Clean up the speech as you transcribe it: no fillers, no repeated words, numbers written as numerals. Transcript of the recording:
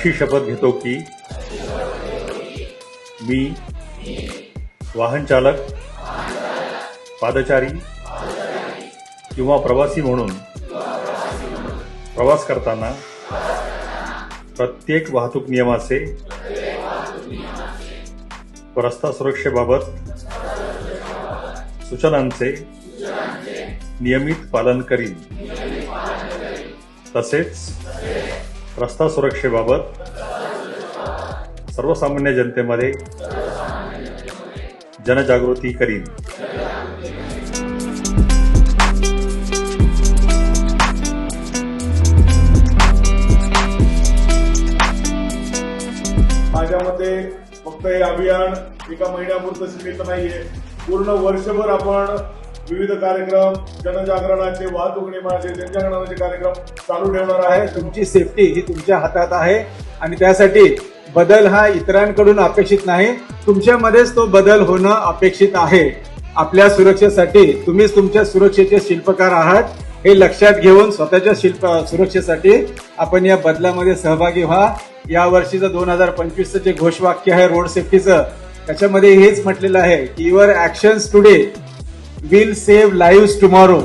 अशी शपथ घेतो की मी वाहन चालक, पादचारी किंवा प्रवासी म्हणून प्रवास करताना प्रत्येक वाहतूक नियमाचे व रस्ता सुरक्षेबाबत सूचनांचे नियमित पालन करीन. तसेच रस्ता सुरक्षेबाबत सर्वसामान्य जनतेमध्ये जनजागृती करीन. माझ्या मते फक्त हे अभियान एका महिन्यापुरतं सीमित नाहीये. पूर्ण वर्षभर आपण विविध कार्यक्रम, जनजागरणाचे, वाहतूक नियमाचे, जनजागरणाचे कार्यक्रम चालू ठेवणार आहे. तुमची सेफ्टी ही तुमच्या हातात आहे आणि त्यासाठी बदल हा इतरांकडून अपेक्षित नाही, तुमच्यामध्येच तो बदल होणं अपेक्षित आहे. आपल्या सुरक्षेसाठी तुम्हीच तुमच्या सुरक्षेचे शिल्पकार आहात हे लक्षात घेऊन स्वतःच्या सुरक्षेसाठी आपण या बदलामध्ये सहभागी व्हा. या वर्षीचं 2025चं जे घोषवाक्य आहे रोड सेफ्टीचं, त्याच्यामध्ये हेच म्हटलेलं आहे की your actions today will save lives tomorrow.